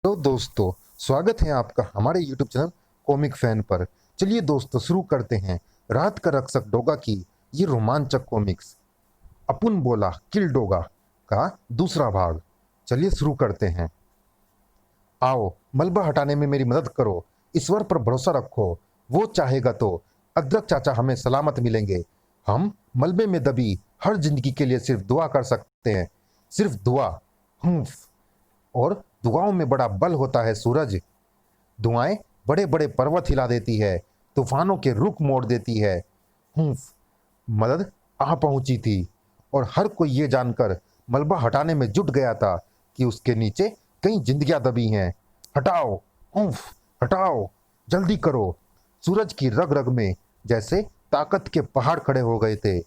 तो दोस्तों, स्वागत है आपका हमारे YouTube चैनल कॉमिक फैन पर। चलिए दोस्तों, शुरू करते हैं रात का रक्षक डोगा की ये रोमांचक कॉमिक्स अपुन बोला किल डोगा का दूसरा भाग। चलिए शुरू करते हैं। आओ, मलबा हटाने में मेरी मदद करो। ईश्वर पर भरोसा रखो, वो चाहेगा तो अदरक चाचा हमें सलामत मिलेंगे। हम मलबे में दबी हर जिंदगी के लिए सिर्फ दुआ कर सकते हैं, सिर्फ दुआ। हम्फ। और दुआओं में बड़ा बल होता है सूरज। दुआएं बड़े बड़े पर्वत हिला देती है, तूफानों के रुख मोड़ देती है। हूफ। मदद आ पहुंची थी और हर कोई ये जानकर मलबा हटाने में जुट गया था कि उसके नीचे कई जिंदगियां दबी हैं। हटाओ। हूफ। हटाओ, जल्दी करो। सूरज की रग रग में जैसे ताकत के पहाड़ खड़े हो गए थे।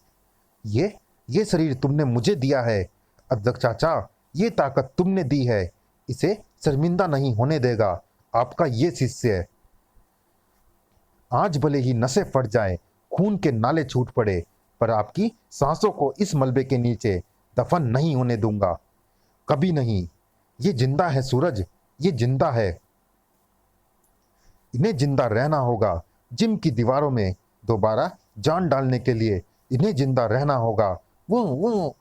ये शरीर तुमने मुझे दिया है अध्यक्ष चाचा, ये ताकत तुमने दी है, इसे शर्मिंदा नहीं होने देगा आपका ये शिष्य। आज भले ही नसें फट जाएं, खून के नाले छूट पड़े, पर आपकी सांसों को इस मलबे के नीचे दफन नहीं होने दूंगा, कभी नहीं। ये जिंदा है सूरज, ये जिंदा है। इन्हें जिंदा रहना होगा। जिम की दीवारों में दोबारा जान डालने के लिए इन्हें जिंदा रहना होगा। वो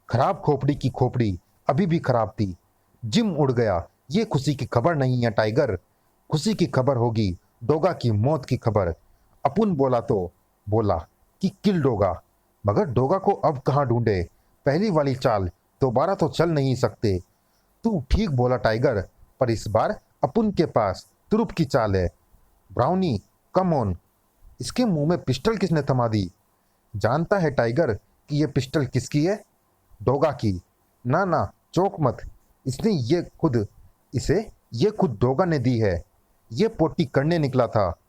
खराब खोपड़ी की खोपड़ी अभी भी खराब थी। जिम उड़ गया, ये खुशी की खबर नहीं है टाइगर। खुशी की खबर होगी डोगा की मौत की खबर। अपुन बोला तो बोला कि किल डोगा, मगर डोगा को अब कहाँ ढूंढे। पहली वाली चाल दोबारा तो चल नहीं सकते। तू ठीक बोला टाइगर, पर इस बार अपुन के पास तुरुप की चाल है। Brownie, come on. इसके मुंह में पिस्टल किसने थमा दी? जानता है टाइगर कि ये पिस्टल किसकी है? डोगा की। ना ना, चौक मत। इसने ये खुद डोगा ने दी है। ये पोटी करने निकला था।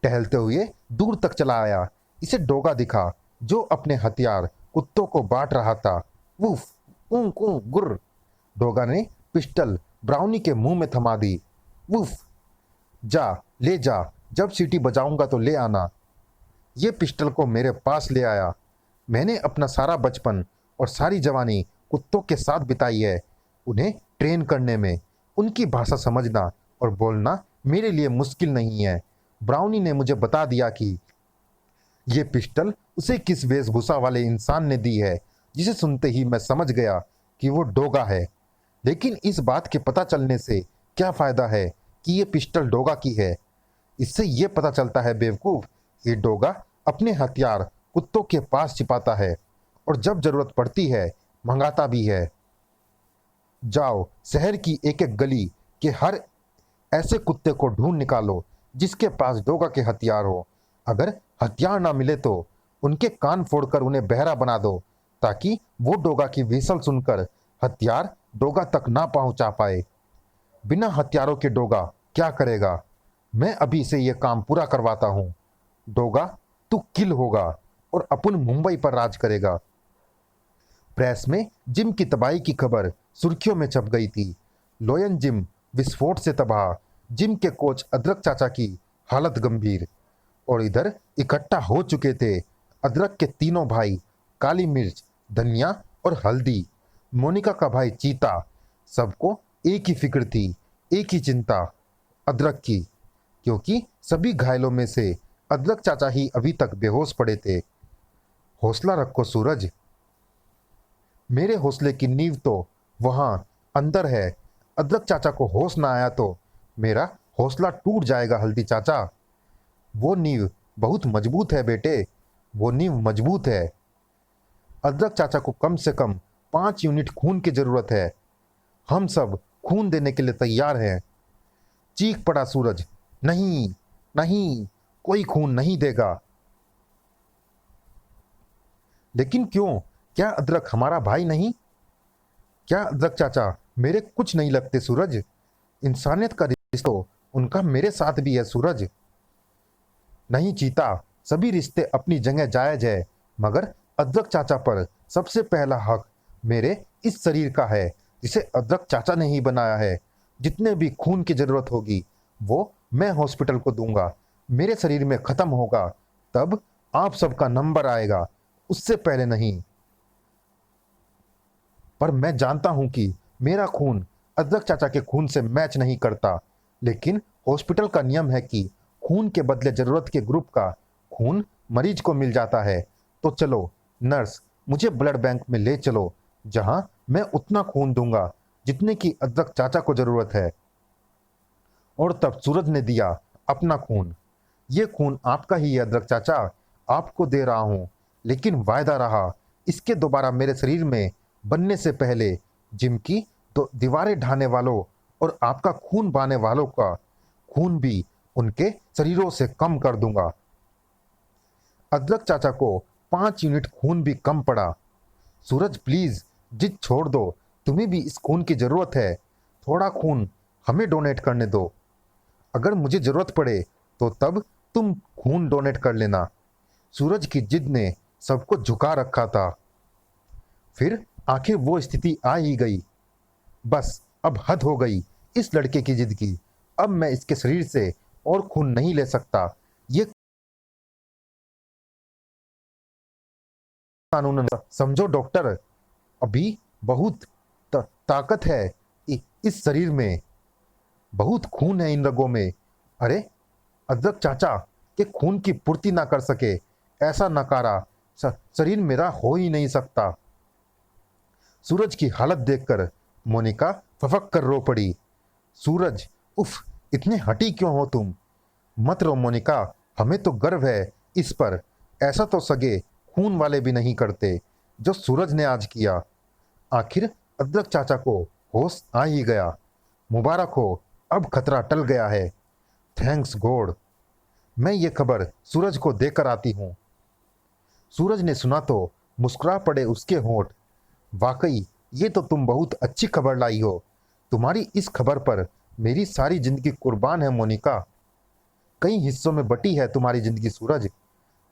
टहलते हुए दूर तक चला आया। इसे डोगा दिखा जो अपने हथियार कुत्तों को बांट रहा था। वुफ, कूं कूं गुर्र। डोगा ने पिस्टल ब्राउनी के मुंह में थमा दी। वुफ। जा, ले जा, जब सीटी बजाऊंगा तो ले आना। ये पिस्टल को मेरे पास ले आया। मैंने अपना सारा बचपन और सारी जवानी कुत्तों के साथ बिताई है, उन्हें ट्रेन करने में। उनकी भाषा समझना और बोलना मेरे लिए मुश्किल नहीं है। ब्राउनी ने मुझे बता दिया कि ये पिस्टल उसे किस वेशभूषा वाले इंसान ने दी है, जिसे सुनते ही मैं समझ गया कि वो डोगा है। लेकिन इस बात के पता चलने से क्या फ़ायदा है कि ये पिस्टल डोगा की है? इससे ये पता चलता है बेवकूफ़, ये डोगा अपने हथियार कुत्तों के पास छिपाता है और जब जरूरत पड़ती है मंगाता भी है। जाओ, शहर की एक एक गली के हर ऐसे कुत्ते को ढूंढ निकालो जिसके पास डोगा के हथियार हो। अगर हथियार ना मिले तो उनके कान फोड़कर उन्हें बहरा बना दो, ताकि वो डोगा की व्हिसल सुनकर हथियार डोगा तक ना पहुंचा पाए। बिना हथियारों के डोगा क्या करेगा? मैं अभी से ये काम पूरा करवाता हूँ। डोगा, तू किल होगा और अपन मुंबई पर राज करेगा। प्रेस में जिम की तबाही की खबर सुर्खियों में छप गई थी। लोयन जिम विस्फोट से तबाह, जिम के कोच अदरक चाचा की हालत गंभीर। और इधर इकट्ठा हो चुके थे अदरक के तीनों भाई, काली मिर्च, धनिया और हल्दी, मोनिका का भाई चीता। सबको एक ही फिक्र थी, एक ही चिंता, अदरक की। क्योंकि सभी घायलों में से अदरक चाचा ही अभी तक बेहोश पड़े थे। हौसला रखो सूरज। मेरे हौसले की नींव तो वहां अंदर है। अदरक चाचा को होश ना आया तो मेरा हौसला टूट जाएगा हल्दी चाचा। वो नींव बहुत मजबूत है बेटे, वो नींव मजबूत है। अदरक चाचा को कम से कम 5 यूनिट खून की जरूरत है। हम सब खून देने के लिए तैयार हैं। चीख पड़ा सूरज। नहीं, नहीं, कोई खून नहीं देगा। लेकिन क्यों? क्या अदरक हमारा भाई नहीं? क्या अदरक चाचा मेरे कुछ नहीं लगते सूरज? इंसानियत का रिश्ता तो उनका मेरे साथ भी है सूरज। नहीं चीता, सभी रिश्ते अपनी जगह जायज है, मगर अदरक चाचा पर सबसे पहला हक मेरे इस शरीर का है, जिसे अदरक चाचा ने ही बनाया है। जितने भी खून की जरूरत होगी वो मैं हॉस्पिटल को दूंगा। मेरे शरीर में खत्म होगा तब आप सबका नंबर आएगा, उससे पहले नहीं। पर मैं जानता हूं कि मेरा खून अदरक चाचा के खून से मैच नहीं करता, लेकिन हॉस्पिटल का नियम है कि खून के बदले जरूरत के ग्रुप का खून मरीज को मिल जाता है। तो चलो नर्स, मुझे ब्लड बैंक में ले चलो, जहां मैं उतना खून दूंगा जितने की अदरक चाचा को जरूरत है। और तब सूरज ने दिया अपना खून। ये खून आपका ही है अदरक चाचा, आपको दे रहा हूं, लेकिन वायदा रहा, इसके दोबारा मेरे शरीर में बनने से पहले जिम की तो दीवारें ढाने वालों और आपका खून बहाने वालों का खून भी उनके शरीरों से कम कर दूंगा। अदरक चाचा को 5 यूनिट खून भी कम पड़ा। सूरज प्लीज, जिद छोड़ दो, तुम्हें भी इस खून की जरूरत है, थोड़ा खून हमें डोनेट करने दो। अगर मुझे जरूरत पड़े तो तब तुम खून डोनेट कर लेना। सूरज की जिद ने सबको झुका रखा था। फिर आखिर वो स्थिति आ ही गई। बस अब हद हो गई इस लड़के की जिद की। अब मैं इसके शरीर से और खून नहीं ले सकता। ये कानून समझो डॉक्टर। अभी बहुत ताकत है इस शरीर में, बहुत खून है इन रगों में। अरे अदरक चाचा के खून की पूर्ति ना कर सके ऐसा नकारा शरीर मेरा हो ही नहीं सकता। सूरज की हालत देखकर मोनिका फफक कर रो पड़ी। सूरज, उफ, इतने हठी क्यों हो तुम? मत रो मोनिका, हमें तो गर्व है इस पर। ऐसा तो सगे खून वाले भी नहीं करते जो सूरज ने आज किया। आखिर अदरक चाचा को होश आ ही गया। मुबारक हो, अब खतरा टल गया है। Thanks God. मैं ये खबर सूरज को देकर आती हूँ। सूरज ने सुना तो मुस्कुरा पड़े उसके होंठ। वाकई ये तो तुम बहुत अच्छी खबर लाई हो। तुम्हारी इस खबर पर मेरी सारी जिंदगी कुर्बान है मोनिका। कई हिस्सों में बटी है तुम्हारी जिंदगी सूरज।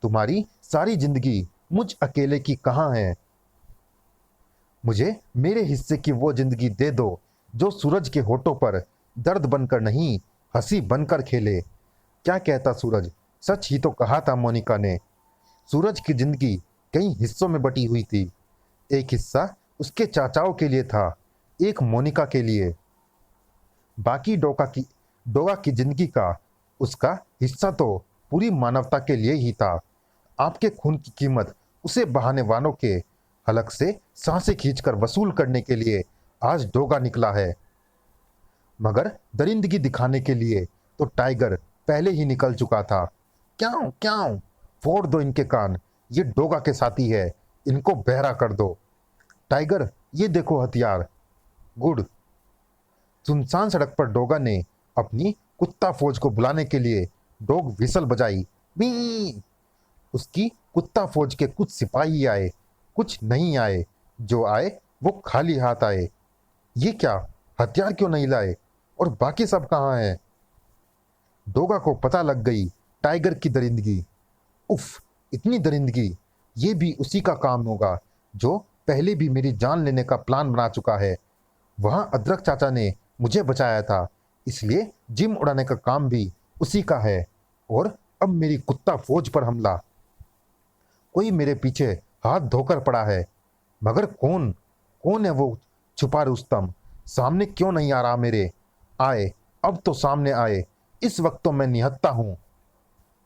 तुम्हारी सारी जिंदगी मुझ अकेले की कहाँ है? मुझे मेरे हिस्से की वो जिंदगी दे दो जो सूरज के होठों पर दर्द बनकर नहीं, हंसी बनकर खेले। क्या कहता सूरज? सच ही तो कहा था मोनिका ने। सूरज की जिंदगी कई हिस्सों में बटी हुई थी। एक हिस्सा उसके चाचाओं के लिए था, एक मोनिका के लिए। बाकी डोगा की जिंदगी का उसका हिस्सा तो पूरी मानवता के लिए ही था। आपके खून की कीमत उसे बहाने वालों के हलक से सांसें खींचकर वसूल करने के लिए आज डोगा निकला है। मगर दरिंदगी दिखाने के लिए तो टाइगर पहले ही निकल चुका था। क्यां क्यां, फोड़ दो इनके कान, ये डोगा के साथी है, इनको बहरा कर दो। टाइगर, ये देखो हथियार। गुड। सुनसान सड़क पर डोगा ने अपनी कुत्ता फौज को बुलाने के लिए डॉग विसल बजाई। मी। उसकी कुत्ता फौज के कुछ सिपाही आए, कुछ नहीं आए। जो आए वो खाली हाथ आए। ये क्या, हथियार क्यों नहीं लाए? और बाकी सब कहाँ हैं? डोगा को पता लग गई टाइगर की दरिंदगी। उफ, इतनी दरिंदगी! ये भी उसी का काम होगा जो पहले भी मेरी जान लेने का प्लान बना चुका है। वहां अदरक चाचा ने मुझे बचाया था, इसलिए जिम उड़ाने का काम भी उसी का है। और अब मेरी कुत्ता फौज पर हमला। कोई मेरे पीछे हाथ धोकर पड़ा है, मगर कौन? कौन है वो छुपा रुस्तम? सामने क्यों नहीं आ रहा मेरे? आए, अब तो सामने आए। इस वक्त तो मैं निहत्था हूं।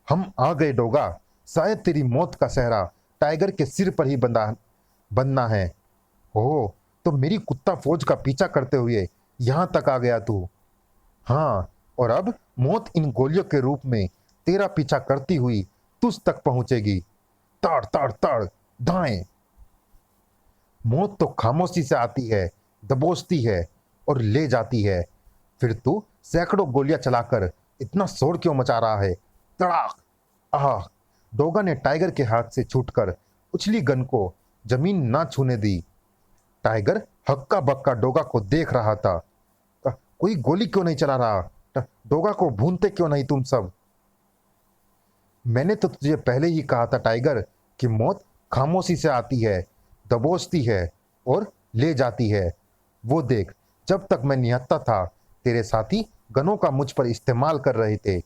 हम आ गए डोगा। शायद तेरी मौत का सहरा टाइगर के सिर पर ही बनना है। ओह, तो मेरी कुत्ता फौज का पीछा करते हुए यहां तक आ गया तू। हाँ, और अब मौत इन गोलियों के रूप में तेरा पीछा करती हुई तुझ तक पहुंचेगी। ताड़ ताड़ ताड़, दाएं। मौत तो खामोशी से आती है, दबोचती है और ले जाती है। फिर तू सैकड़ों गोलियां चलाकर इतना शोर क्यों मचा रहा है? तड़ाक! आह! डोगा ने टाइगर के हाथ से छूटकर उछली गन को जमीन ना छूने दी। टाइगर हक्का बक्का डोगा को देख रहा था। कोई गोली क्यों नहीं चला रहा? डोगा को भूनते क्यों नहीं तुम सब? मैंने तो तुझे पहले ही कहा था टाइगर कि मौत खामोशी से आती है, दबोचती है और ले जाती है। वो देख, जब तक मैं निहत्था था तेरे साथी गनों का मुझ पर इस्तेमाल कर रहे थे,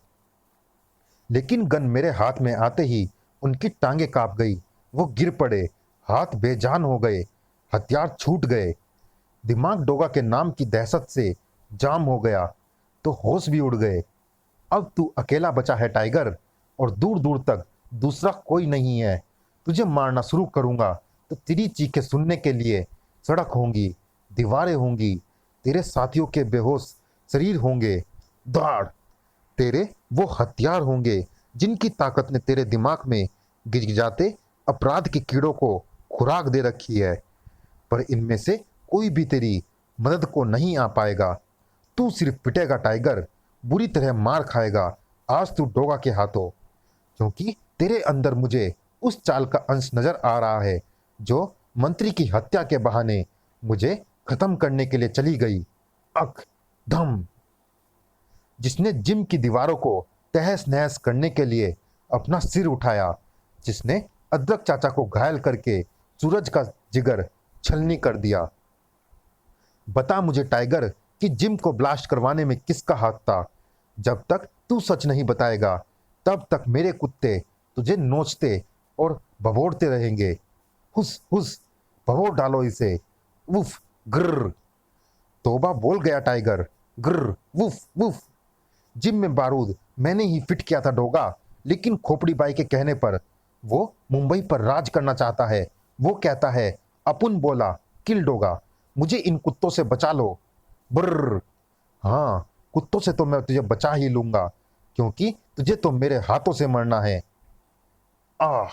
लेकिन गन मेरे हाथ में आते ही उनकी टांगें कांप गई। वो गिर पड़े, हाथ बेजान हो गए, हथियार छूट गए। दिमाग डोगा के नाम की दहशत से जाम हो गया तो होश भी उड़ गए। अब तू अकेला बचा है टाइगर, और दूर दूर तक दूसरा कोई नहीं है। तुझे मारना शुरू करूंगा तो तेरी चीखें सुनने के लिए सड़क होंगी, दीवारें होंगी, तेरे साथियों के बेहोश शरीर होंगे। दौड़, तेरे वो हथियार होंगे जिनकी ताकत ने तेरे दिमाग में गिरगिजाते अपराध के कीड़ों को खुराक दे रखी है। पर इनमें से कोई भी तेरी मदद को नहीं आ पाएगा। तू सिर्फ पिटेगा टाइगर, बुरी तरह मार खाएगा आज तू डोगा के हाथों, क्योंकि तेरे अंदर मुझे उस चाल का अंश नजर आ रहा है जो मंत्री की हत्या के बहाने मुझे खत्म करने के लिए चली गई। अक धम, जिसने जिम की दीवारों को तहस नहस करने के लिए अपना सिर उठाया, जिसने अदरक चाचा को घायल करके सूरज का जिगर छलनी कर दिया। बता मुझे टाइगर कि जिम को ब्लास्ट करवाने में किसका हाथ था। जब तक तू सच नहीं बताएगा तब तक मेरे कुत्ते तुझे नोचते और भभोड़ते रहेंगे। हुस हुस, भभोड़ डालो इसे। वुफ, ग्र। तोबा बोल गया टाइगर। ग्र, वुफ वुफ। जिम में बारूद मैंने ही फिट किया था डोगा, लेकिन खोपड़ी बाई के कहने पर वो मुंबई पर राज करना चाहता है। वो कहता है अपुन बोला किल डोगा, मुझे इन कुत्तों से बचा लो। ब्र, हाँ, कुत्तों से तो मैं तुझे बचा ही लूंगा, क्योंकि तुझे तो मेरे हाथों से मरना है। आह,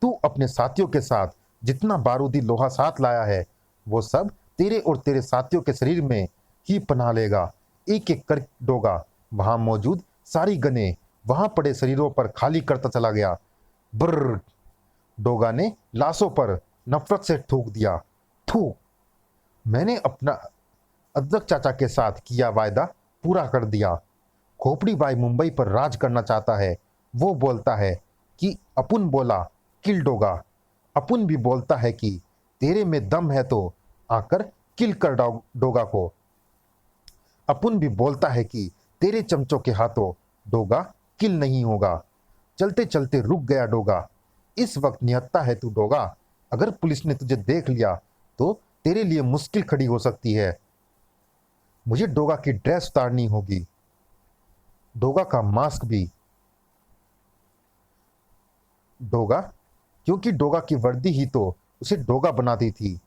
तू अपने साथियों के साथ जितना बारूदी लोहा साथ लाया है वो सब तेरे और तेरे साथियों के शरीर में ही पनाह लेगा। एक एक कर डोगा वहां मौजूद सारी गने वहां पड़े शरीरों पर खाली करता चला गया। ब्र, डोगा ने लाशों पर नफरत से थूक दिया। थू, मैंने अपना अदरक चाचा के साथ किया वायदा पूरा कर दिया। खोपड़ी बाई मुंबई पर राज करना चाहता है। वो बोलता है कि अपुन बोला किल डोगा। अपुन भी बोलता है कि तेरे में दम है तो आकर किल कर डोगा को। अपुन भी बोलता है कि तेरे चमचों के हाथों डोगा किल नहीं होगा। चलते चलते रुक गया डोगा। इस वक्त निहत्था है तू डोगा। अगर पुलिस ने तुझे देख लिया तो तेरे लिए मुश्किल खड़ी हो सकती है। मुझे डोगा की ड्रेस उतारनी होगी, डोगा का मास्क भी। डोगा, क्योंकि डोगा की वर्दी ही तो उसे डोगा बनाती थी।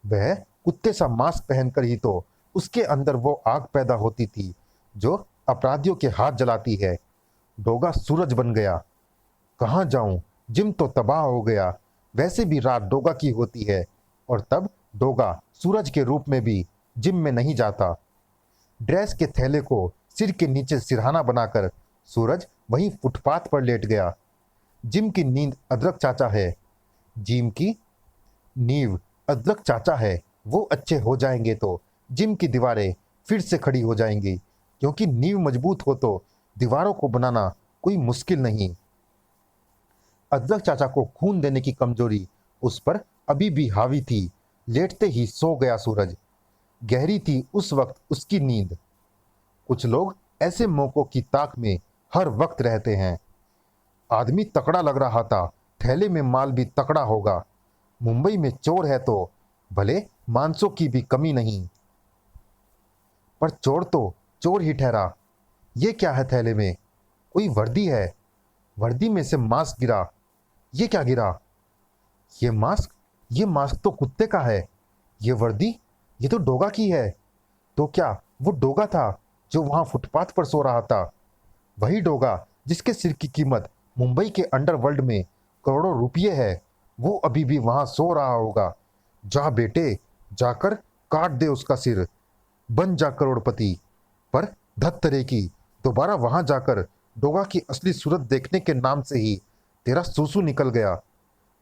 वह कुत्ते सा मास्क पहनकर ही तो उसके अंदर वो आग पैदा होती थी जो अपराधियों के हाथ जलाती है। डोगा सूरज बन गया। कहाँ जाऊं, जिम तो तबाह हो गया। वैसे भी रात डोगा की होती है, और तब डोगा सूरज के रूप में भी जिम में नहीं जाता। ड्रेस के थैले को सिर के नीचे सिरहाना बनाकर सूरज वहीं फुटपाथ पर लेट गया। जिम की नींद अदरक चाचा है। जिम की नींव अदरक चाचा है। वो अच्छे हो जाएंगे तो जिम की दीवारें फिर से खड़ी हो जाएंगी, क्योंकि नींव मजबूत हो तो दीवारों को बनाना कोई मुश्किल नहीं। अदरक चाचा को खून देने की कमजोरी उस पर अभी भी हावी थी। लेटते ही सो गया सूरज। गहरी थी उस वक्त उसकी नींद। कुछ लोग ऐसे मौकों की ताक में हर वक्त रहते हैं। आदमी तकड़ा लग रहा था, थैले में माल भी तकड़ा होगा। मुंबई में चोर है तो भले मांसों की भी कमी नहीं, पर चोर तो चोर ही ठहरा। ये क्या है थैले में? कोई वर्दी है। वर्दी में से मास्क गिरा। ये क्या गिरा? ये मास्क तो कुत्ते का है। ये वर्दी, ये तो डोगा की है। तो क्या वो डोगा था जो वहां फुटपाथ पर सो रहा था? वही डोगा जिसके सिर की कीमत मुंबई के अंडरवर्ल्ड में करोड़ों रुपये है। वो अभी भी वहां सो रहा होगा। जा बेटे, जाकर काट दे उसका सिर, बन जा करोड़पति। पर धत्तरे की, दोबारा वहां जाकर डोगा की असली सूरत देखने के नाम से ही तेरा सूसू निकल गया।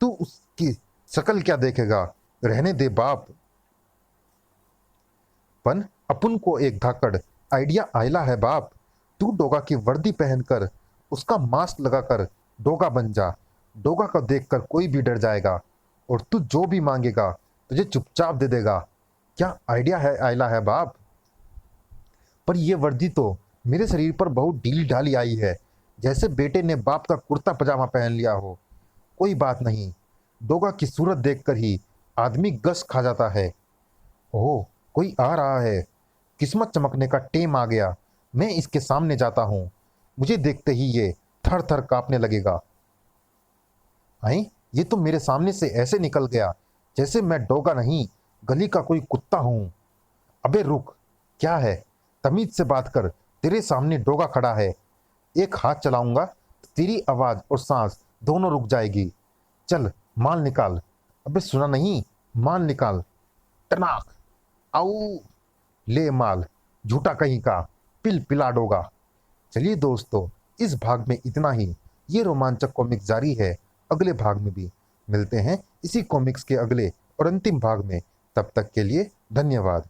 तू उसकी शकल क्या देखेगा? रहने दे बाप। पन अपुन को एक धाकड़ आइडिया आयला है बाप। तू डोगा की वर्दी पहनकर उसका मास्क लगाकर डोगा बन जा। डोगा को देखकर कोई भी डर जाएगा, और तू जो भी मांगेगा तुझे चुपचाप दे देगा। क्या आइडिया है आयला है बाप। पर यह वर्दी तो मेरे शरीर पर बहुत ढीली ढाली आई है, जैसे बेटे ने बाप का कुर्ता पजामा पहन लिया हो। कोई बात नहीं, डोगा की सूरत देखकर ही आदमी गश खा जाता है। ओह, कोई आ रहा है। किस्मत चमकने का टेम आ गया। मैं इसके सामने जाता हूँ। मुझे देखते ही ये थर थर कांपने लगेगा। आई, ये तो मेरे सामने से ऐसे निकल गया जैसे मैं डोगा नहीं, गली का कोई कुत्ता हूँ। अबे रुक, क्या है? तमीज से बात कर, तेरे सामने डोगा खड़ा है। एक हाथ चलाऊंगा तो तेरी आवाज और सांस दोनों रुक जाएगी। चल, माल निकाल। अबे सुना नहीं? माल निकाल। टनाक। आऊ। ले माल, झूठा कहीं का। पिल पिला डोगा। चलिए दोस्तों, इस भाग में इतना ही। ये रोमांचक कॉमिक्स जारी है अगले भाग में भी। मिलते हैं इसी कॉमिक्स के अगले और अंतिम भाग में। तब तक के लिए धन्यवाद।